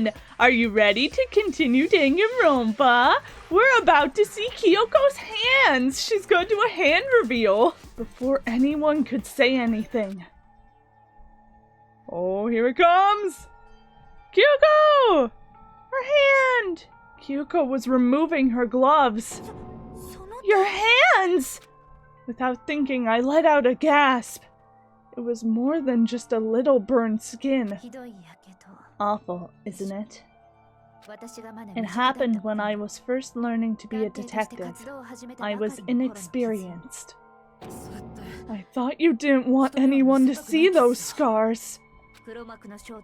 then! Are you ready to continue Danganronpa? We're about to see Kyoko's hands! She's going to do a hand reveal! Before anyone could say anything. Oh, here it comes! Kyoko! Her hand! Kyoko was removing her gloves. Your hands! Without thinking, I let out a gasp. It was more than just a little burned skin. Awful, isn't it? It happened when I was first learning to be a detective. I was inexperienced. I thought you didn't want anyone to see those scars.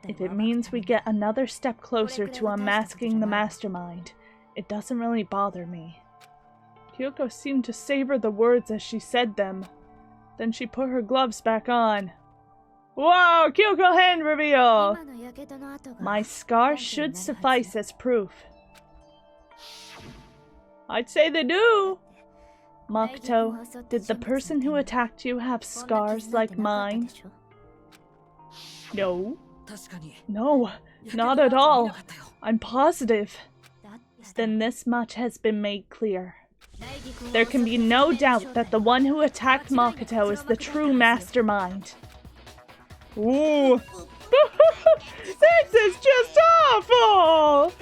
If it means we get another step closer to unmasking the Mastermind, it doesn't really bother me. Kyoko seemed to savor the words as she said them. Then she put her gloves back on. Whoa, Kyoko hand reveal! My scars should suffice as proof. I'd say they do. Makoto, did the person who attacked you have scars like mine? No. No, not at all. I'm positive. Then this much has been made clear. There can be no doubt that the one who attacked Makoto is the true mastermind. Ooh. This is just awful!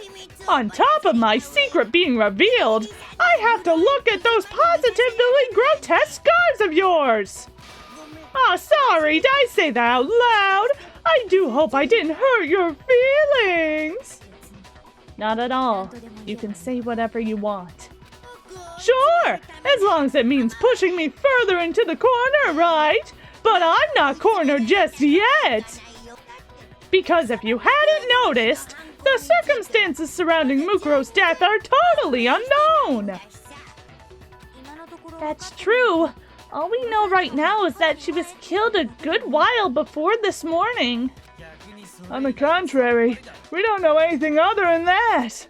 On top of my secret being revealed, I have to look at those positively grotesque scars of yours! Oh, sorry, did I say that out loud? I do hope I didn't hurt your feelings! Not at all. You can say whatever you want. Sure, as long as it means pushing me further into the corner, right? But I'm not cornered just yet! Because if you hadn't noticed, the circumstances surrounding Mukuro's death are totally unknown! That's true. All we know right now is that she was killed a good while before this morning. On the contrary, we don't know anything other than that.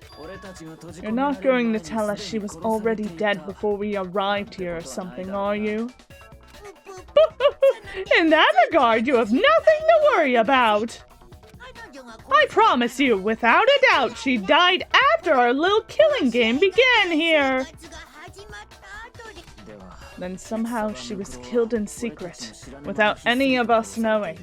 You're not going to tell us she was already dead before we arrived here or something, are you? In that regard, you have nothing to worry about. I promise you, without a doubt, she died after our little killing game began here. Then somehow she was killed in secret, without any of us knowing.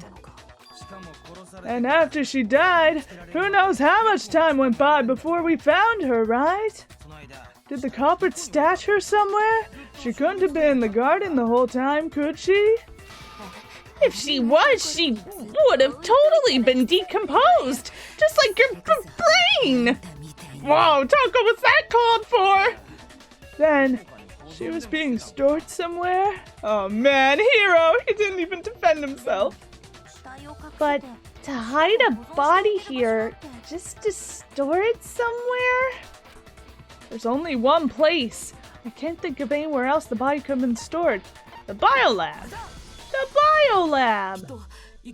And after she died, who knows how much time went by before we found her, right? Did the culprit stash her somewhere? She couldn't have been in the garden the whole time, could she? If she was, she would have totally been decomposed, just like your brain! Whoa, Toko, what's that called for? Then, she was being stored somewhere? Oh man, hero! He didn't even defend himself. But to hide a body here, just to store it somewhere? There's only one place. I can't think of anywhere else the body could have been stored. The biolab! The biolab!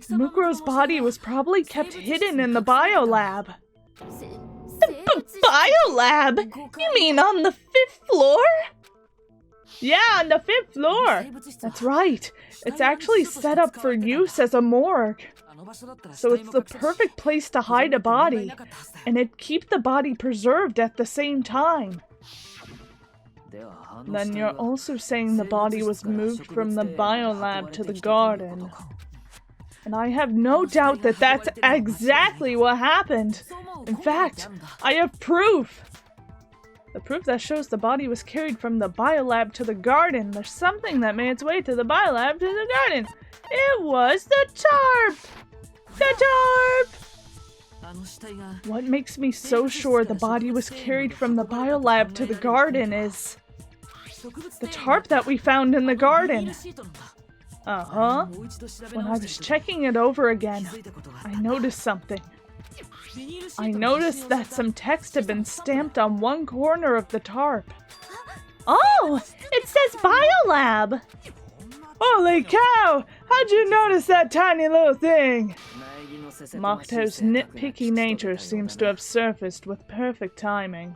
Mukuro's body was probably kept hidden in the biolab. The biolab? You mean on the 5th floor? Yeah, on the 5th floor. That's right. It's actually set up for use as a morgue. So it's the perfect place to hide a body, and it'd keep the body preserved at the same time. Then you're also saying the body was moved from the biolab to the garden. And I have no doubt that that's exactly what happened. In fact, I have proof. The proof that shows the body was carried from the biolab to the garden. There's something that made its way to the biolab to the garden. It was the tarp! The tarp! What makes me so sure the body was carried from the biolab to the garden is the tarp that we found in the garden. Uh-huh. When I was checking it over again, I noticed something. I noticed that some text had been stamped on one corner of the tarp. Oh! It says biolab! Holy cow! How'd you notice that tiny little thing? Makoto's nitpicky nature seems to have surfaced with perfect timing.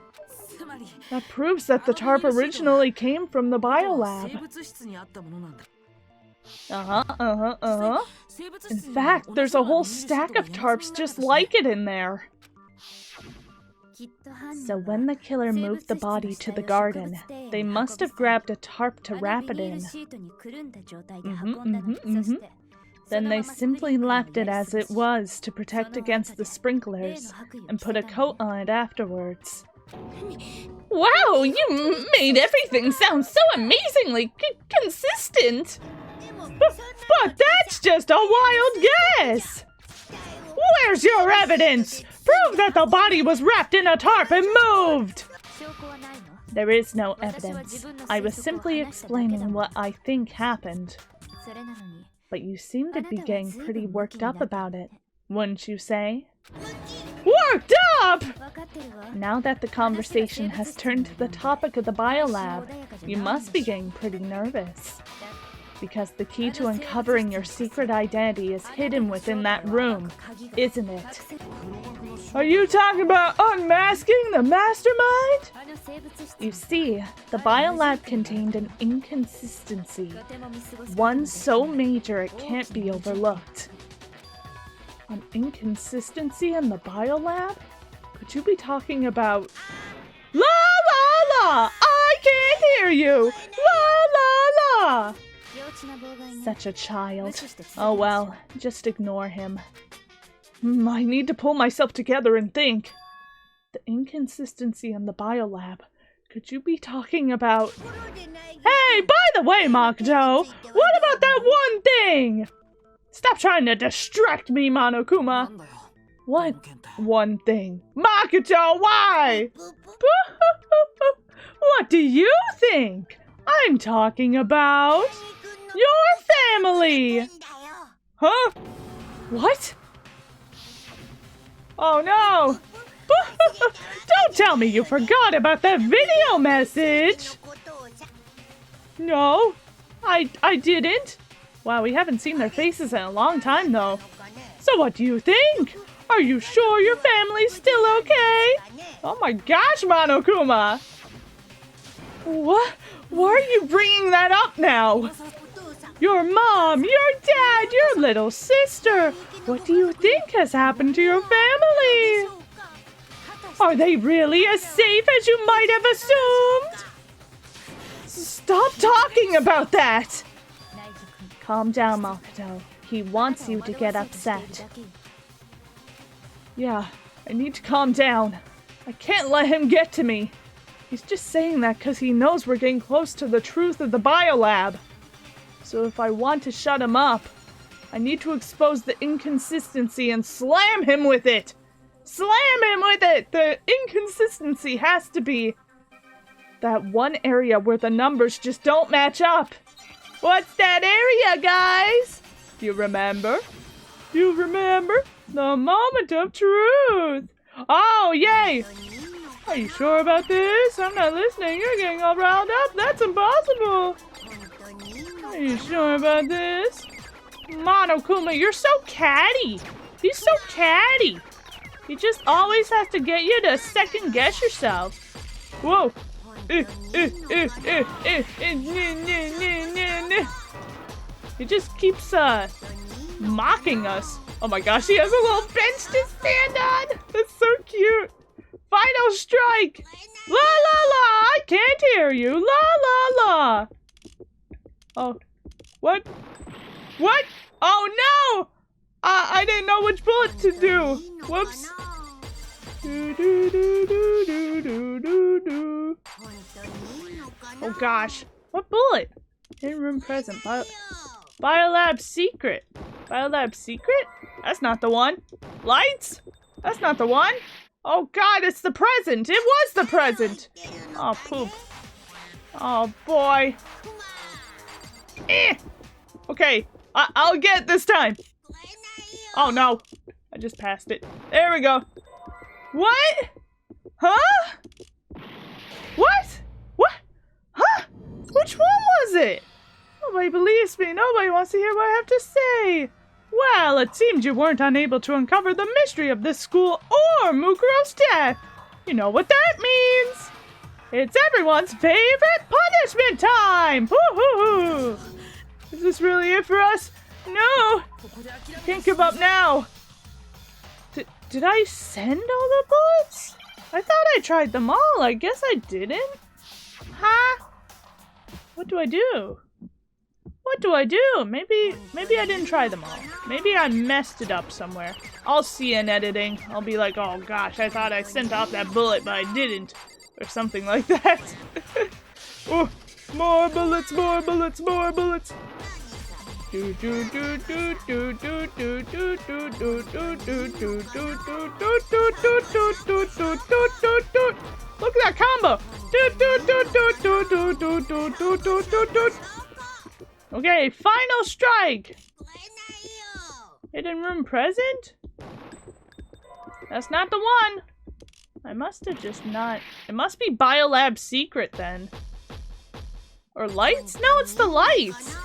That proves that the tarp originally came from the biolab. In fact, there's a whole stack of tarps just like it in there. So when the killer moved the body to the garden, they must have grabbed a tarp to wrap it in. Then they simply left it as it was to protect against the sprinklers, and put a coat on it afterwards. Wow, you made everything sound so amazingly consistent! But that's just a wild guess! Where's your evidence? Prove that the body was wrapped in a tarp and moved! There is no evidence. I was simply explaining what I think happened. But you seem to be getting pretty worked up about it, wouldn't you say? Worked up?! Now that the conversation has turned to the topic of the biolab, you must be getting pretty nervous. Because the key to uncovering your secret identity is hidden within that room, isn't it? Are you talking about unmasking the Mastermind? You see, the biolab contained an inconsistency, one so major it can't be overlooked. An inconsistency in the biolab? Could you be talking about... La la la! I can't hear you! La la la! Such a child. Oh well, just ignore him. I need to pull myself together and think. The inconsistency in the biolab. Could you be talking about... Hey, by the way, Makoto, what about that one thing? Stop trying to distract me, Monokuma. What one thing? Makoto, why? What do you think? I'm talking about your family. Huh? What? Oh no! Don't tell me you forgot about that video message! No, I didn't. Wow, we haven't seen their faces in a long time though. So what do you think? Are you sure your family's still okay? Oh my gosh, Monokuma! What? Why are you bringing that up now? Your mom, your dad, your little sister. What do you think has happened to your family? Are they really as safe as you might have assumed? Stop talking about that! Calm down, Makoto. He wants you to get upset. Yeah, I need to calm down. I can't let him get to me. He's just saying that because he knows we're getting close to the truth of the biolab. So if I want to shut him up, I need to expose the inconsistency and slam him with it! Slam him with it! The inconsistency has to be that one area where the numbers just don't match up. What's that area, guys? You remember? You remember? The moment of truth! Oh, yay! Are you sure about this? I'm not listening. You're getting all riled up. That's impossible. Are you sure about this? Monokuma, you're so catty. He's so catty. He just always has to get you to second guess yourself. Whoa. He just keeps mocking us. Oh my gosh, he has a little bench to stand on. That's so cute. Final strike! La la la! I can't hear you! La la la! Oh. What? What? Oh no! I didn't know which bullet to do. Whoops. Do, do, do, do, do, do, do, do. Oh gosh. What bullet? Hidden room present. Biolab secret. Biolab secret? That's not the one. Lights? That's not the one. Oh god, it's the present! It was the present! Oh, poop. Oh, boy. Eh! Okay, I'll get it this time. Oh, no. I just passed it. There we go. What? Huh? What? What? Huh? Which one was it? Nobody believes me. Nobody wants to hear what I have to say. Well, it seems you weren't unable to uncover the mystery of this school or Mukuro's death. You know what that means. It's everyone's favorite punishment time! Hoo-hoo-hoo! Is this really it for us? No! Can't give up now. Did I send all the bullets? I thought I tried them all. I guess I didn't. Huh? What do I do? What do I do? Maybe I didn't try them all. Maybe I messed it up somewhere. I'll see in editing. I'll be like, oh gosh, I thought I sent off that bullet, but I didn't. Or something like that. Oh, more bullets, more bullets, more bullets. Do do do do do do do do do do do do do do do do do do do do. Look at that combo. Do do do do do do do do do do do. Okay, final strike. Hidden room present? That's not the one. I must have just not. It must be Biolab secret then. Or lights? No, it's the lights.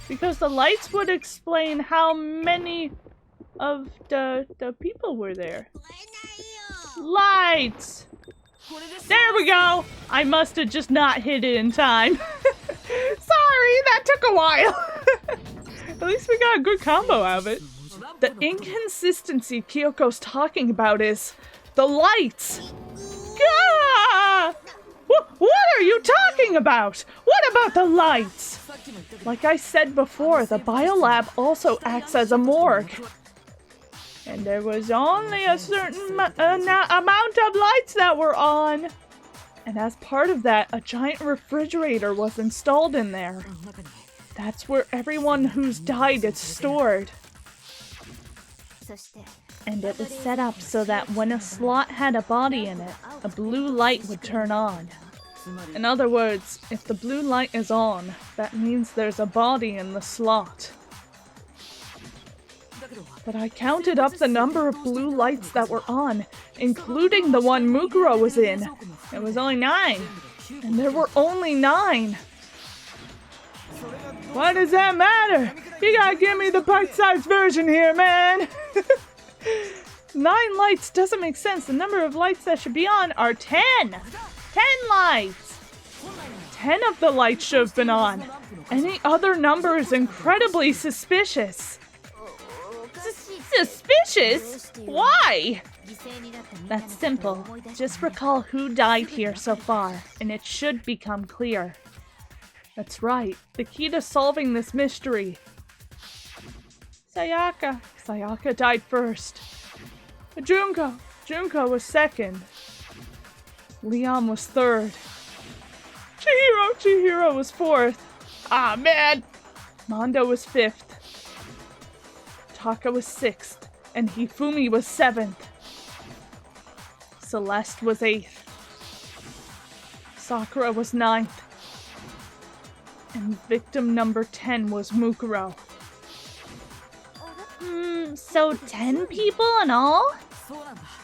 Because the lights would explain how many of the people were there. Lights! There we go! I must have just not hit it in time. Sorry, that took a while. At least we got a good combo out of it. The inconsistency Kyoko's talking about is the lights. Gah! What are you talking about? What about the lights? Like I said before, the biolab also acts as a morgue. And there was only a certain amount of lights that were on. And as part of that, a giant refrigerator was installed in there. That's where everyone who's died is stored. And it was set up so that when a slot had a body in it, a blue light would turn on. In other words, if the blue light is on, that means there's a body in the slot. But I counted up the number of blue lights that were on, including the one Mukuro was in. It was only 9. And there were only 9. Why does that matter? You gotta give me the bite-sized version here, man! 9 lights doesn't make sense. The number of lights that should be on are 10! 10 lights! 10 of the lights should have been on. Any other number is incredibly suspicious. Suspicious? Why? That's simple. Just recall who died here so far, and it should become clear. That's right. The key to solving this mystery. Sayaka. Sayaka died first. Junko was second. Leon was third. Chihiro was fourth. Ah, man. Mondo was fifth. Taka was 6th, and Hifumi was 7th. Celeste was 8th. Sakura was 9th. And victim number 10 was Mukuro. So 10 people in all?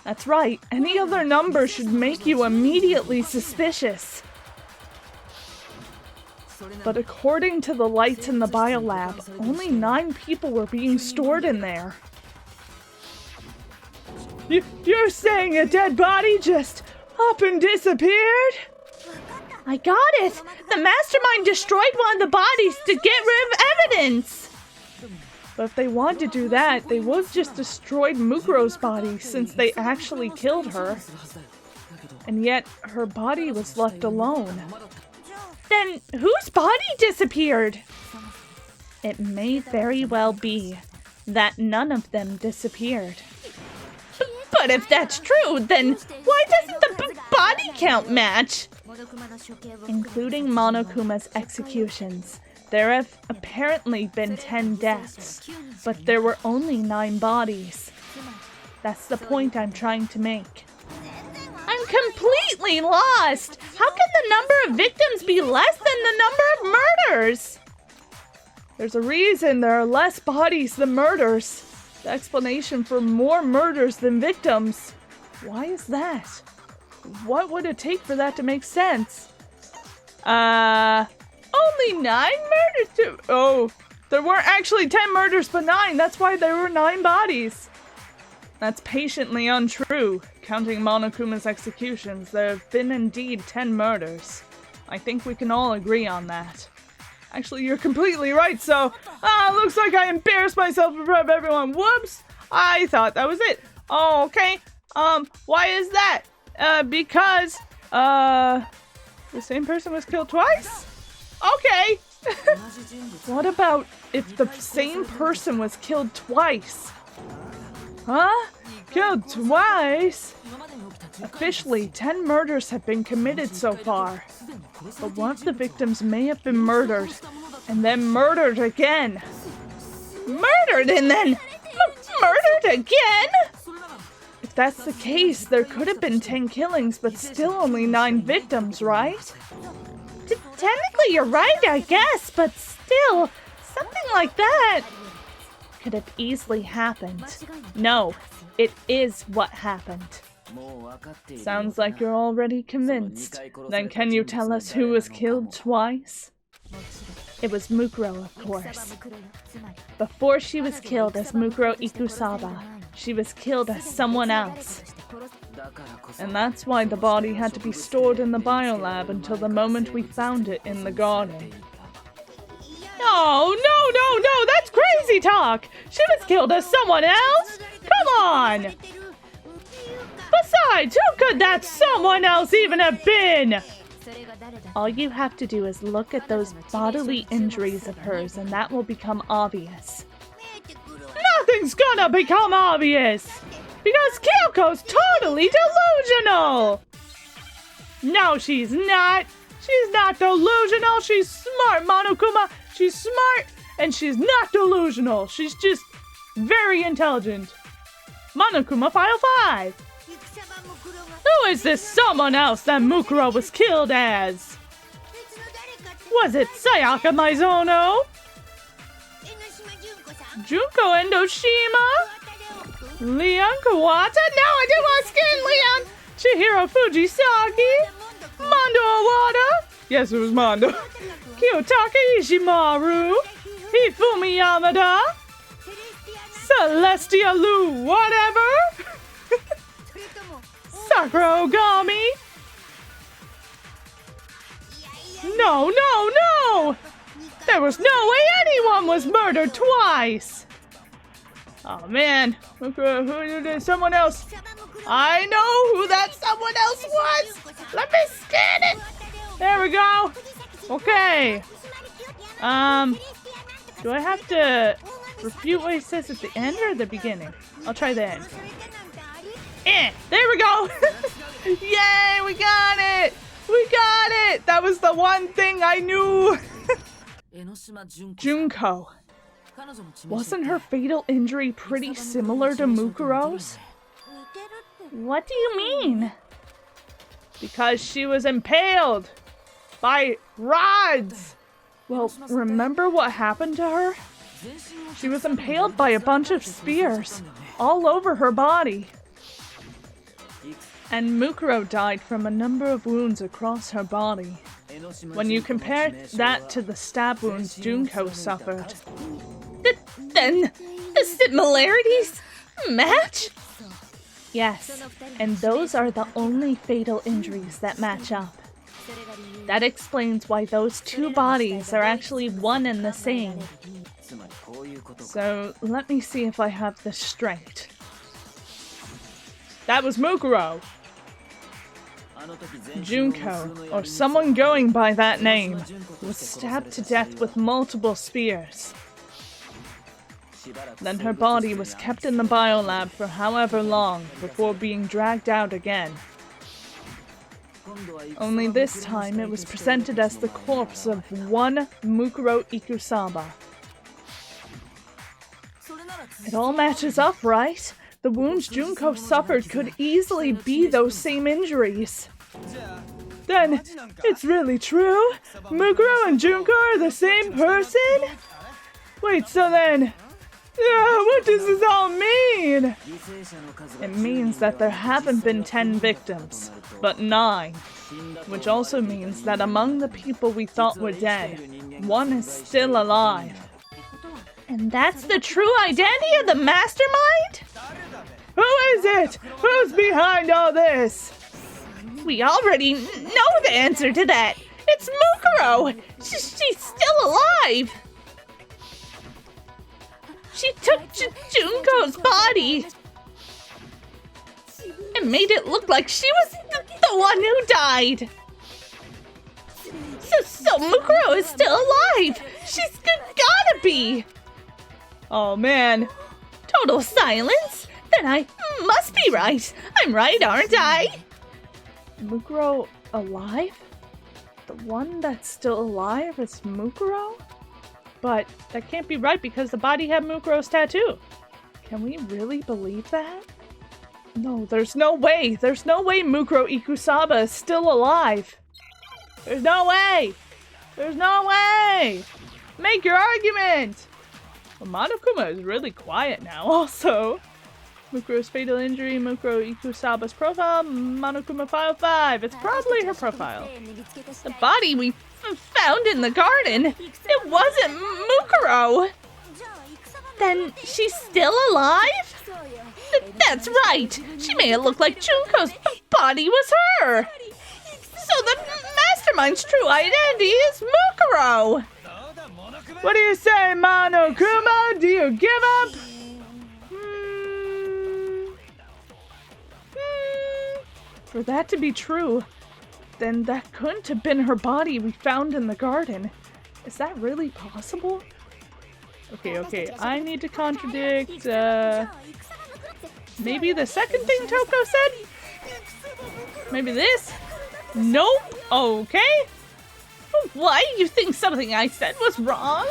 That's right. Any other number should make you immediately suspicious. But according to the lights in the biolab, only 9 people were being stored in there. You're saying a dead body just up and disappeared? I got it! The Mastermind destroyed one of the bodies to get rid of evidence! But if they wanted to do that, they would have just destroyed Mukuro's body since they actually killed her. And yet, her body was left alone. Then whose body disappeared? It may very well be that none of them disappeared. But if that's true, then why doesn't the body count match? Including Monokuma's executions, there have apparently been 10 deaths, but there were only 9 bodies. That's the point I'm trying to make. I'm completely lost! How can the number of victims be less than the number of murders? There's a reason there are less bodies than murders. The explanation for more murders than victims. Why is that? What would it take for that to make sense? Only 9 murders? Oh, there weren't actually 10 murders but 9. That's why there were 9 bodies. That's patiently untrue. Counting Monokuma's executions, there have been indeed 10 murders. I think we can all agree on that. Actually, you're completely right, so... looks like I embarrassed myself in front of everyone. Whoops! I thought that was it. Oh, okay. Why is that? Because, the same person was killed twice? Okay. What about if the same person was killed twice? Huh? Killed twice? Officially, 10 murders have been committed so far. But one of the victims may have been murdered, and then murdered again. Murdered and then murdered again? If that's the case, there could have been 10 killings, but still only 9 victims, right? Technically, you're right, I guess, but still, something like that could have easily happened. No, it is what happened. Sounds like you're already convinced. Then can you tell us who was killed twice? It was Mukuro, of course. Before she was killed as Mukuro Ikusaba, she was killed as someone else. And that's why the body had to be stored in the biolab until the moment we found it in the garden. No, that's crazy talk! She was killed as someone else? Come on! Besides, who could that someone else even have been? All you have to do is look at those bodily injuries of hers and that will become obvious. Nothing's gonna become obvious! Because Kyoko's totally delusional! No, she's not! She's not delusional! She's smart, Monokuma! She's smart, and she's not delusional! She's just very intelligent. Monokuma File 5! Who is this someone else that Mukuro was killed as? Was it Sayaka Maizono? Junko Endoshima? Leon Kawata? No, I didn't want to skin Leon! Chihiro Fujisaki? Mondo Awada? Yes, it was Mondo. Kiyotaka Ishimaru? Hifumi Yamada? Celestia Lu whatever? Sakura Ogami? No! There was no way anyone was murdered twice! Oh man, someone else. I know who that someone else was! Let me scan it! There we go! Okay. Do I have to refute what he says at the end or the beginning? I'll try the end. There we go! Yay, we got it! We got it! That was the one thing I knew! Junko. Wasn't her fatal injury pretty similar to Mukuro's? What do you mean? Because she was impaled by rods! Well, remember what happened to her? She was impaled by a bunch of spears all over her body. And Mukuro died from a number of wounds across her body. When you compare that to the stab wounds Junko suffered. Then the similarities match? Yes, and those are the only fatal injuries that match up. That explains why those two bodies are actually one and the same. So, let me see if I have this straight. That was Mukuro! Junko, or someone going by that name, was stabbed to death with multiple spears. Then her body was kept in the biolab for however long before being dragged out again. Only this time it was presented as the corpse of one Mukuro Ikusaba. It all matches up, right? The wounds Junko suffered could easily be those same injuries. Then, it's really true? Mukuro and Junko are the same person? Wait, so then... what does this all mean? It means that there haven't been 10 victims, but 9. Which also means that among the people we thought were dead, one is still alive. And that's the true identity of the Mastermind? Who is it? Who's behind all this? We already know the answer to that. It's Mukuro. She's still alive. She took Junko's body. and made it look like she was the one who died. So Mukuro is still alive. She's gotta be. Oh man. Total silence? Then I must be right. I'm right, aren't I? Mukuro alive? The one that's still alive is Mukuro? But that can't be right because the body had Mukuro's tattoo. Can we really believe that? No, there's no way. There's no way Mukuro Ikusaba is still alive. There's no way. There's no way. Make your argument. Well, Monokuma is really quiet now also. Mukuro's fatal injury, Mukuro Ikusaba's profile, Monokuma file 5. It's probably her profile. The body we found in the garden. It wasn't Mukuro. Then she's still alive? That's right. She made it look like Junko's body was her. So the Mastermind's true identity is Mukuro. What do you say, Monokuma? Do you give up? For that to be true, then that couldn't have been her body we found in the garden. Is that really possible? Okay, I need to contradict, maybe the second thing Toko said? Maybe this? Nope, okay. Why do you think something I said was wrong?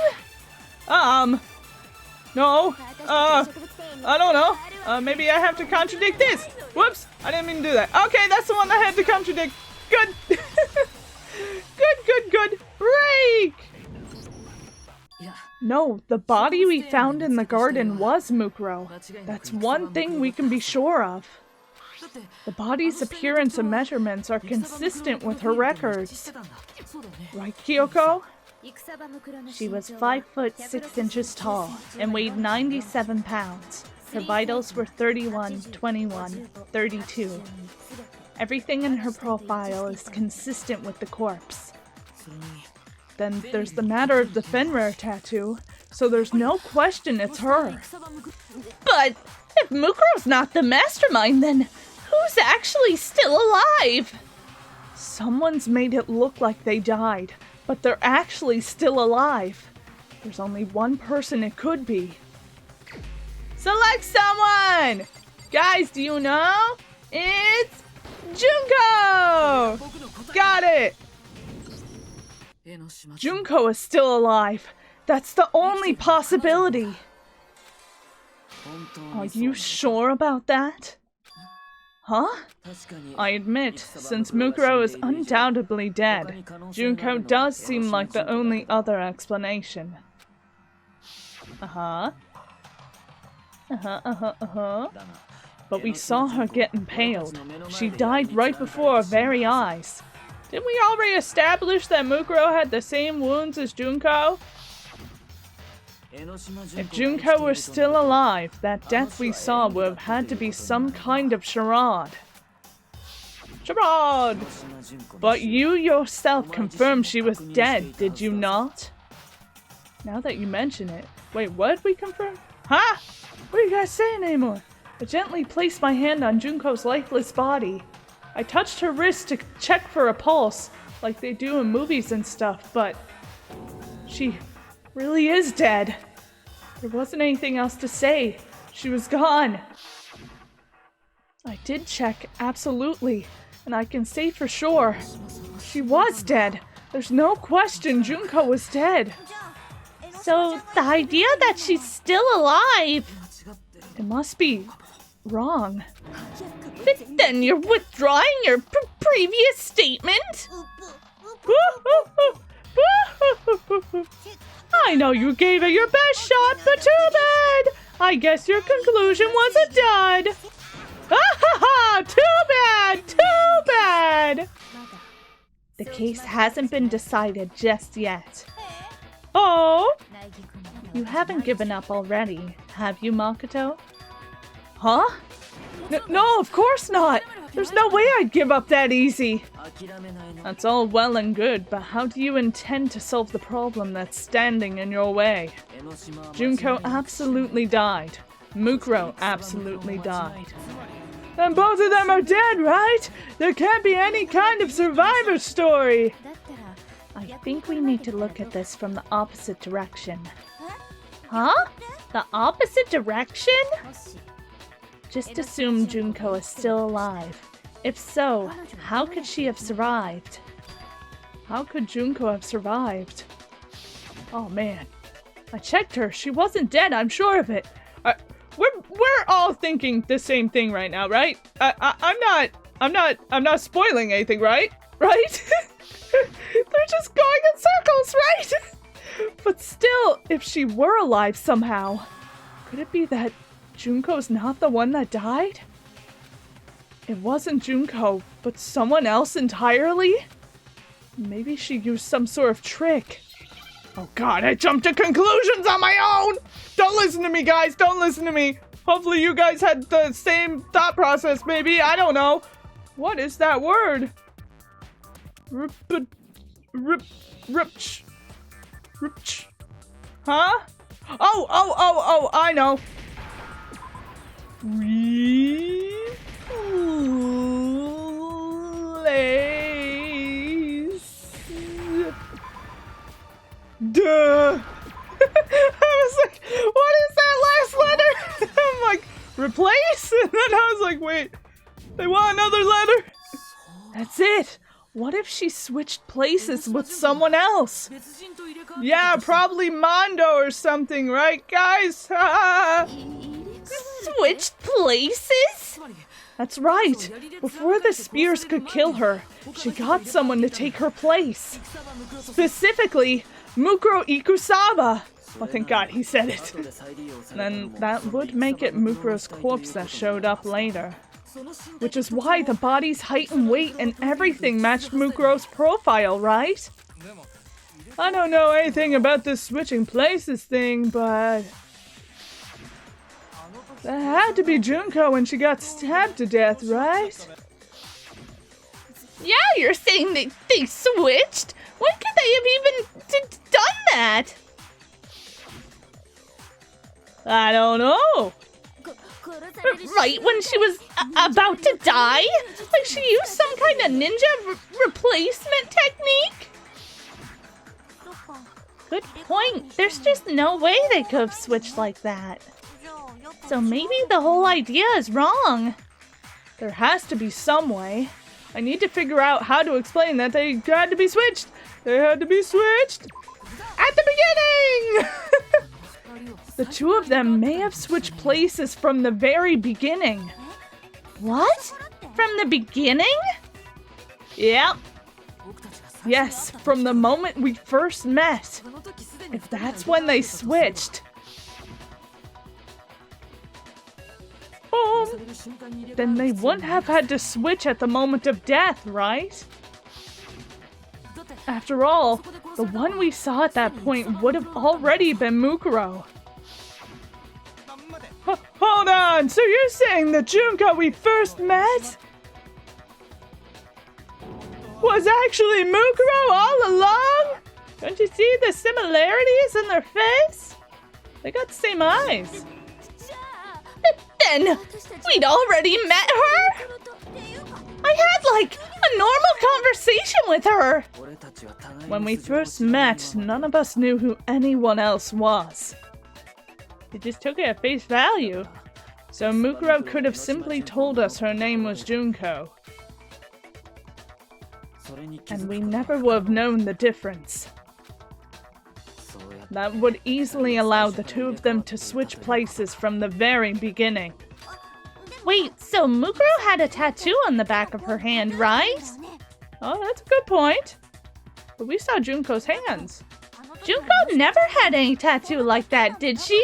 No, I don't know. Maybe I have to contradict this. Whoops, I didn't mean to do that. Okay, that's the one I had to contradict. Good. Good. Break! No, the body we found in the garden was Mukuro. That's one thing we can be sure of. The body's appearance and measurements are consistent with her records. Right, Kyoko? She was 5 foot 6 inches tall and weighed 97 pounds. Her vitals were 31, 21, 32. Everything in her profile is consistent with the corpse. Then there's the matter of the Fenrir tattoo, so there's no question it's her. But if Mukuro's not the Mastermind, then who's actually still alive? Someone's made it look like they died, but they're actually still alive. There's only one person it could be. Select someone! Guys, do you know? It's Junko! Got it! Junko is still alive. That's the only possibility. Are you sure about that? Huh? I admit, since Mukuro is undoubtedly dead, Junko does seem like the only other explanation. But we saw her get impaled. She died right before our very eyes. Didn't we already establish that Mukuro had the same wounds as Junko? If Junko were still alive, that death we saw would have had to be some kind of charade. Charade! But you yourself confirmed she was dead, did you not? Now that you mention it. Wait, what did we confirm? Huh? What are you guys saying anymore? I gently placed my hand on Junko's lifeless body. I touched her wrist to check for a pulse, like they do in movies and stuff, but she really is dead. There wasn't anything else to say. She was gone. I did check, absolutely, and I can say for sure. She was dead. There's no question Junko was dead. So the idea that she's still alive... It must be wrong. Then you're withdrawing your previous statement? I know you gave it your best shot, but too bad! I guess your conclusion was a dud! Too bad! The case hasn't been decided just yet. Oh? You haven't given up already, have you, Makoto? Huh? No, of course not! There's no way I'd give up that easy! That's all well and good, but how do you intend to solve the problem that's standing in your way? Junko absolutely died. Mukuro absolutely died. And both of them are dead, right? There can't be any kind of survivor story. I think we need to look at this from the opposite direction. Huh? The opposite direction? Just assume Junko is still alive. If so, how could she have survived? How could Junko have survived? Oh man. I checked her. She wasn't dead, I'm sure of it. We're all thinking the same thing right now, right? I'm not spoiling anything, right? Right? They're just going in circles, right? But still, if she were alive somehow, could it be that Junko's not the one that died? It wasn't Junko, but someone else entirely? Maybe she used some sort of trick. Oh god, I jumped to conclusions on my own! Don't listen to me, guys, don't listen to me! Hopefully you guys had the same thought process, maybe, I don't know. What is that word? Ripch. Huh? Oh, I know. Duh! I was like, what is that last letter? I'm like, replace? And then I was like, wait, they want another letter? That's it. What if she switched places with someone else? Yeah, probably Mondo or something, right, guys? Switched places? That's right. Before the spears could kill her, she got someone to take her place. Specifically, Mukuro Ikusaba. Oh, thank God he said it. Then that would make it Mukuro's corpse that showed up later. Which is why the body's height and weight and everything matched Mukuro's profile, right? I don't know anything about this switching places thing, but that had to be Junko when she got stabbed to death, right? Yeah, you're saying they switched? When could they have even done that? I don't know. Right when she was about to die? Like she used some kind of ninja replacement technique? Good point. There's just no way they could have switched like that. So maybe the whole idea is wrong. There has to be some way. I need to figure out how to explain that they had to be switched. They had to be switched at the beginning! The two of them may have switched places from the very beginning. What? From the beginning? Yep. Yes, from the moment we first met. If that's when they switched. Boom! Then they wouldn't have had to switch at the moment of death, right? After all, the one we saw at that point would have already been Mukuro. Hold on, so you're saying the Junko we first met was actually Mukuro all along? Don't you see the similarities in their face? They got the same eyes. Then we'd already met her? I had like a normal conversation with her. When we first met, none of us knew who anyone else was. We just took it at face value. So Mukuro could have simply told us her name was Junko. And we never would have known the difference. That would easily allow the two of them to switch places from the very beginning. Wait, so Mukuro had a tattoo on the back of her hand, right? Oh, that's a good point. But we saw Junko's hands. Junko never had any tattoo like that, did she?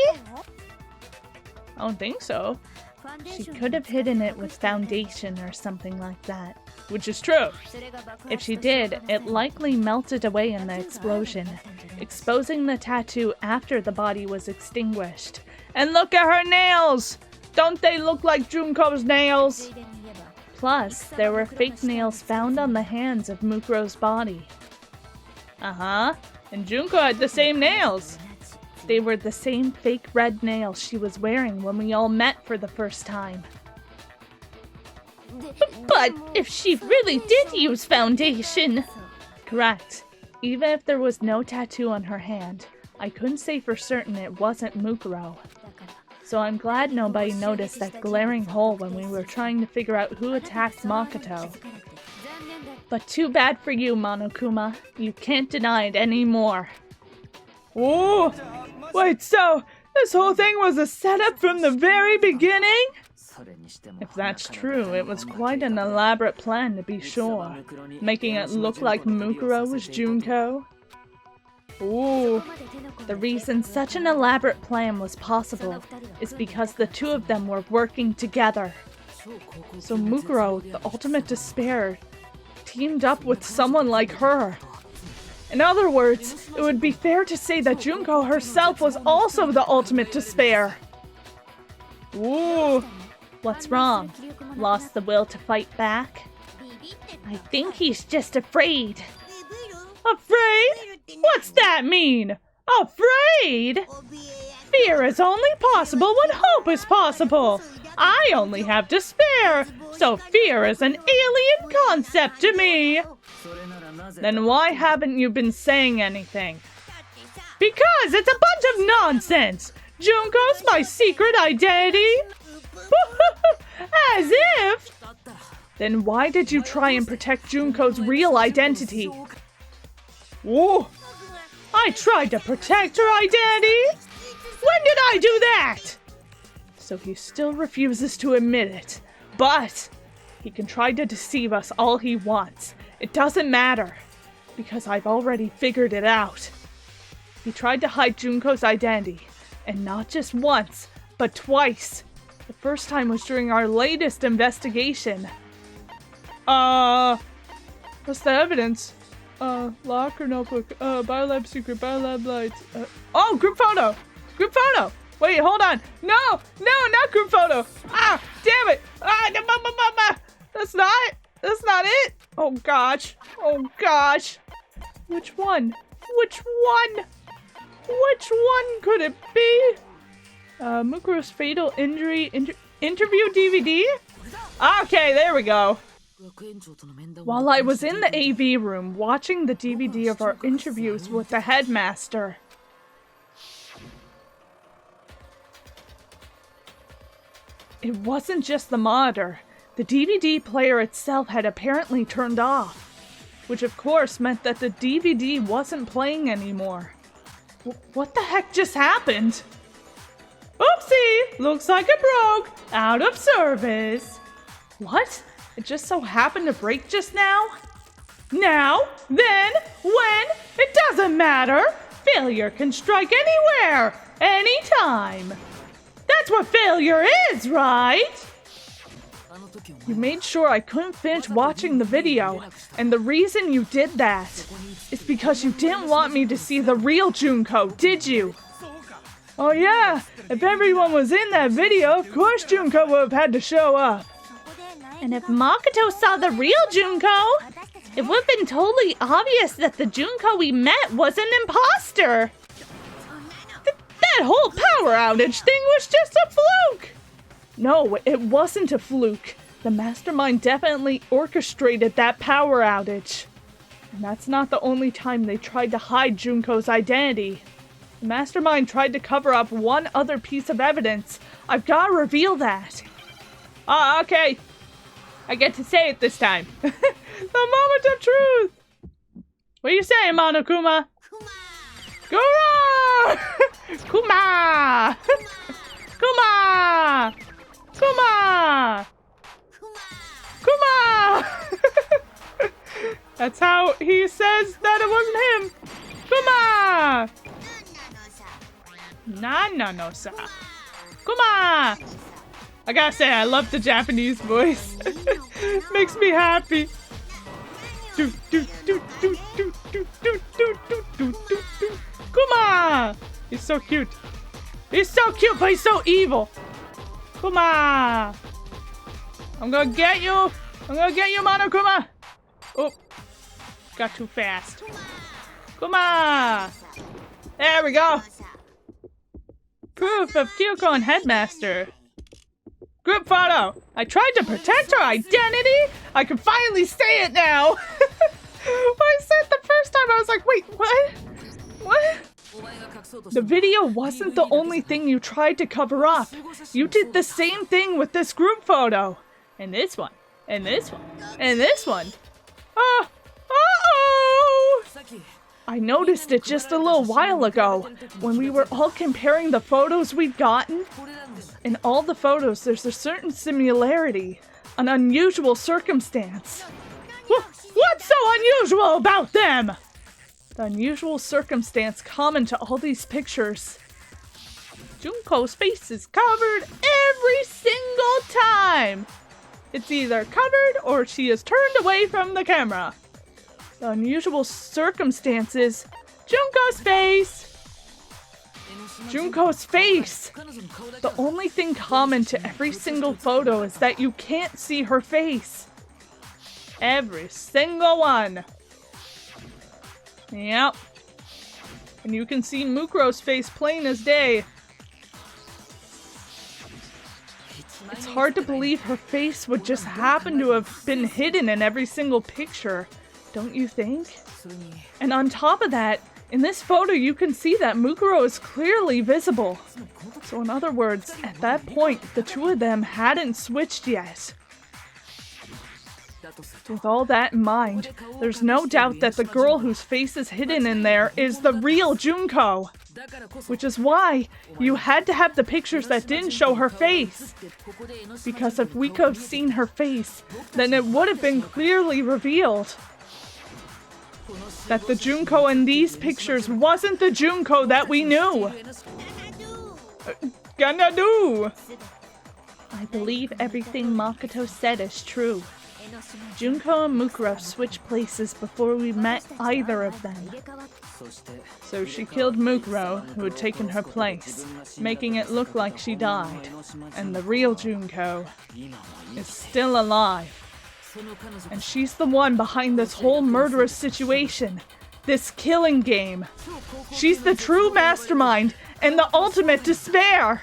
I don't think so. She could have hidden it with foundation or something like that. Which is true. If she did, it likely melted away in the explosion, exposing the tattoo after the body was extinguished. And look at her nails! Don't they look like Junko's nails? Plus, there were fake nails found on the hands of Mukuro's body. Uh-huh. And Junko had the same nails. They were the same fake red nails she was wearing when we all met for the first time. But if she really did use foundation... Correct. Even if there was no tattoo on her hand, I couldn't say for certain it wasn't Mukuro. So I'm glad nobody noticed that glaring hole when we were trying to figure out who attacked Makoto. But too bad for you, Monokuma. You can't deny it anymore. Oh! Wait, so this whole thing was a setup from the very beginning? If that's true, it was quite an elaborate plan to be sure, making it look like Mukuro was Junko. Ooh. The reason such an elaborate plan was possible is because the two of them were working together. So Mukuro, the ultimate despair, teamed up with someone like her. In other words, it would be fair to say that Junko herself was also the ultimate despair. Ooh. What's wrong? Lost the will to fight back? I think he's just afraid. Afraid? What's that mean? Afraid? Fear is only possible when hope is possible. I only have despair, so fear is an alien concept to me. Then why haven't you been saying anything? Because it's a bunch of nonsense. Junko's my secret identity? As if! Then why did you try and protect Junko's real identity? Whoa! I tried to protect her identity? When did I do that? So he still refuses to admit it. But he can try to deceive us all he wants. It doesn't matter, because I've already figured it out. He tried to hide Junko's identity, and not just once, but twice. The first time was during our latest investigation. What's the evidence? Locker notebook, biolab secret, biolab lights. Oh, group photo! Group photo! Wait, hold on. No, not group photo. Ah, damn it. That's not it. Oh gosh. Which one could it be? Mukuro's fatal injury interview DVD? Okay, there we go. While I was in the AV room watching the DVD of our interviews with the headmaster, it wasn't just the monitor. The DVD player itself had apparently turned off, which of course meant that the DVD wasn't playing anymore. What the heck just happened? Oopsie! Looks like it broke! Out of service! What? It just so happened to break just now? Now? Then? When? It doesn't matter! Failure can strike anywhere! Anytime! That's what failure is, right? You made sure I couldn't finish watching the video, and the reason you did that is because you didn't want me to see the real Junko, did you? Oh yeah, if everyone was in that video, of course Junko would have had to show up. And if Makoto saw the real Junko, it would have been totally obvious that the Junko we met was an imposter. That whole power outage thing was just a fluke. No, it wasn't a fluke. The Mastermind definitely orchestrated that power outage. And that's not the only time they tried to hide Junko's identity. The Mastermind tried to cover up one other piece of evidence. I've got to reveal that. Okay. I get to say it this time. The moment of truth. What are you saying, Monokuma? Gura! Kuma! Kuma! Kuma! Kuma! That's how he says that it wasn't him. Kuma! No-sa. Kuma! I gotta say, I love the Japanese voice. Makes me happy. Kuma! He's so cute. He's so cute, but he's so evil. Kuma! I'm gonna get you. I'm gonna get you, Monokuma. Oh, got too fast. Kuma! There we go. Proof of Kyoko and Headmaster. Group photo! I tried to protect her identity! I can finally say it now! When I said it the first time, I was like, wait, what? What? The video wasn't the only thing you tried to cover up. You did the same thing with this group photo. And this one. And this one. And this one. Oh! Uh-oh! I noticed it just a little while ago when we were all comparing the photos we'd gotten. In all the photos, there's a certain similarity, an unusual circumstance. What's so unusual about them? The unusual circumstance common to all these pictures. Junko's face is covered every single time. It's either covered or she is turned away from the camera. The unusual circumstance is Junko's face. Junko's face! The only thing common to every single photo is that you can't see her face. Every single one. Yep. And you can see Mukuro's face plain as day. It's hard to believe her face would just happen to have been hidden in every single picture, don't you think? And on top of that, in this photo you can see that Mukuro is clearly visible. So in other words, at that point, the two of them hadn't switched yet. With all that in mind, there's no doubt that the girl whose face is hidden in there is the real Junko. Which is why you had to have the pictures that didn't show her face. Because if we could have seen her face, then it would have been clearly revealed that the Junko in these pictures wasn't the Junko that we knew. Gonna do! I believe everything Makoto said is true. Junko and Mukuro switched places before we met either of them. So she killed Mukuro, who had taken her place, making it look like she died. And the real Junko is still alive. And she's the one behind this whole murderous situation, this killing game. She's the true mastermind and the ultimate despair.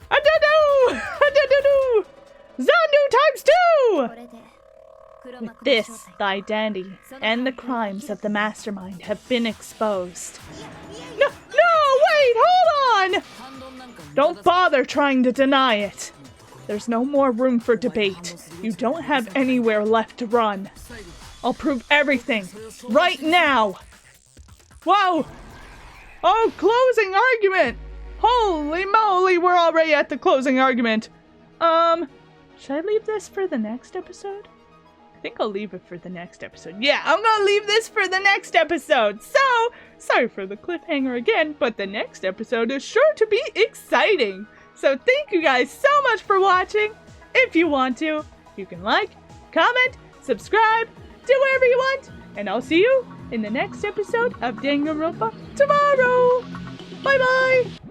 A-da-doo! A-da-da-doo! Zandu times 2! With this, the identity and the crimes of the mastermind have been exposed. No, wait, hold on! Don't bother trying to deny it. There's no more room for debate. You don't have anywhere left to run. I'll prove everything, right now! Whoa! Oh, closing argument! Holy moly, we're already at the closing argument. Should I leave this for the next episode? I think I'll leave it for the next episode. Yeah, I'm gonna leave this for the next episode. So, sorry for the cliffhanger again, but the next episode is sure to be exciting. So thank you guys so much for watching. If you want to, you can like, comment, subscribe, do whatever you want. And I'll see you in the next episode of Danganronpa tomorrow. Bye-bye.